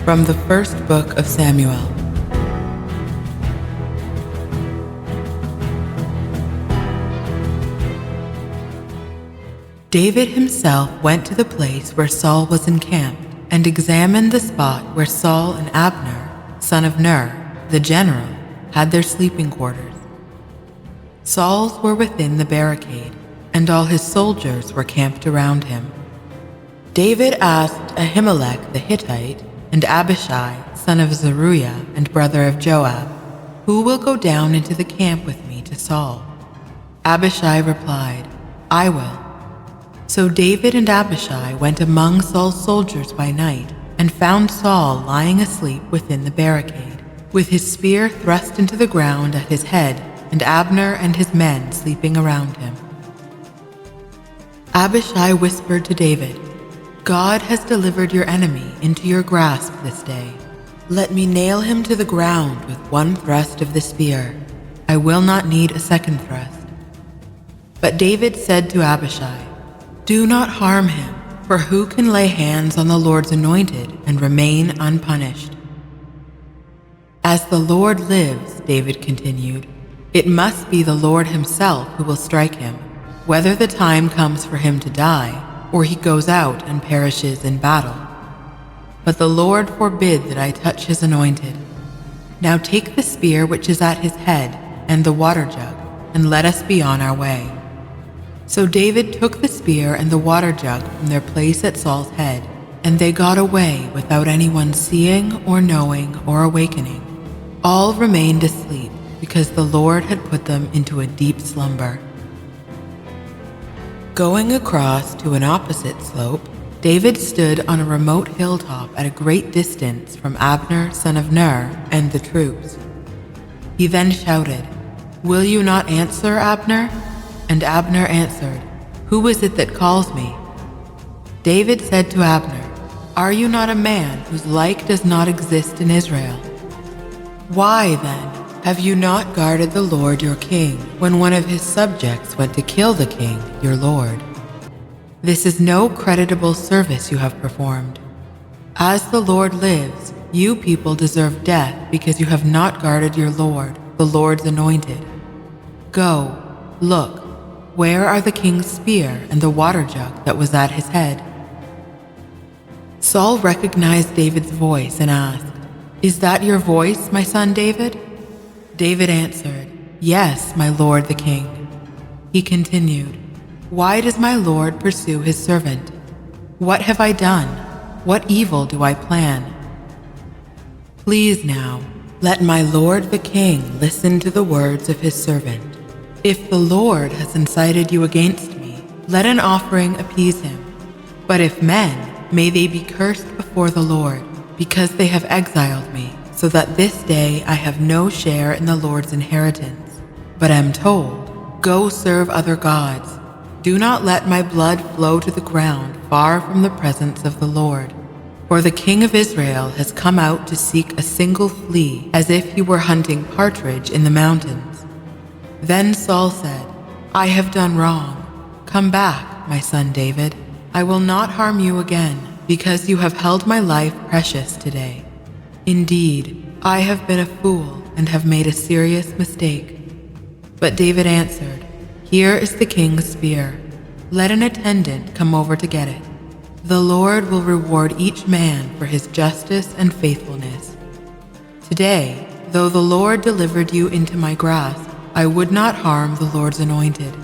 From the first book of Samuel. David himself went to the place where Saul was encamped and examined the spot where Saul and Abner, son of Ner, the general, had their sleeping quarters. Saul's were within the barricade, and all his soldiers were camped around him. David asked Ahimelech the Hittite and Abishai, son of Zeruiah and brother of Joab, "Who will go down into the camp with me to Saul?" Abishai replied, "I will." So David and Abishai went among Saul's soldiers by night and found Saul lying asleep within the barricade, with his spear thrust into the ground at his head, and Abner and his men sleeping around him. Abishai whispered to David, "God has delivered your enemy into your grasp this day. Let me nail him to the ground with one thrust of the spear. I will not need a second thrust." But David said to Abishai, "Do not harm him, for who can lay hands on the Lord's anointed and remain unpunished?" "As the Lord lives," David continued, "it must be the Lord himself who will strike him, whether the time comes for him to die, or he goes out and perishes in battle. But the Lord forbid that I touch his anointed. Now take the spear which is at his head and the water jug, and let us be on our way." So David took the spear and the water jug from their place at Saul's head, and they got away without anyone seeing or knowing or awakening. All remained asleep because the Lord had put them into a deep slumber. Going across to an opposite slope, David stood on a remote hilltop at a great distance from Abner, son of Ner, and the troops. He then shouted, "Will you not answer, Abner?" And Abner answered, "Who is it that calls me?" David said to Abner, "Are you not a man whose like does not exist in Israel? Why, then, have you not guarded the Lord your king when one of his subjects went to kill the king, your lord? This is no creditable service you have performed. As the Lord lives, you people deserve death because you have not guarded your Lord, the Lord's anointed. Go, look, where are the king's spear and the water jug that was at his head?" Saul recognized David's voice and asked, "Is that your voice, my son David?" David answered, "Yes, my lord the king." He continued, "Why does my lord pursue his servant? What have I done? What evil do I plan? Please now, let my lord the king listen to the words of his servant. If the Lord has incited you against me, let an offering appease him. But if men, may they be cursed before the Lord, because they have exiled me, so that this day I have no share in the Lord's inheritance, but am told, 'Go serve other gods.' Do not let my blood flow to the ground far from the presence of the Lord. For the king of Israel has come out to seek a single flea, as if he were hunting partridge in the mountains." Then Saul said, "I have done wrong. Come back, my son David. I will not harm you again, because you have held my life precious today. Indeed, I have been a fool and have made a serious mistake." But David answered, "Here is the king's spear. Let an attendant come over to get it. The Lord will reward each man for his justice and faithfulness. Today, though the Lord delivered you into my grasp, I would not harm the Lord's anointed.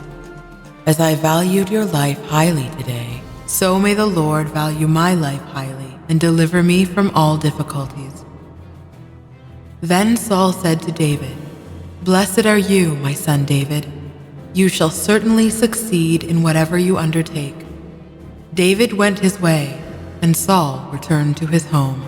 As I valued your life highly today, so may the Lord value my life highly and deliver me from all difficulties." Then Saul said to David, "Blessed are you, my son David. You shall certainly succeed in whatever you undertake." David went his way, and Saul returned to his home.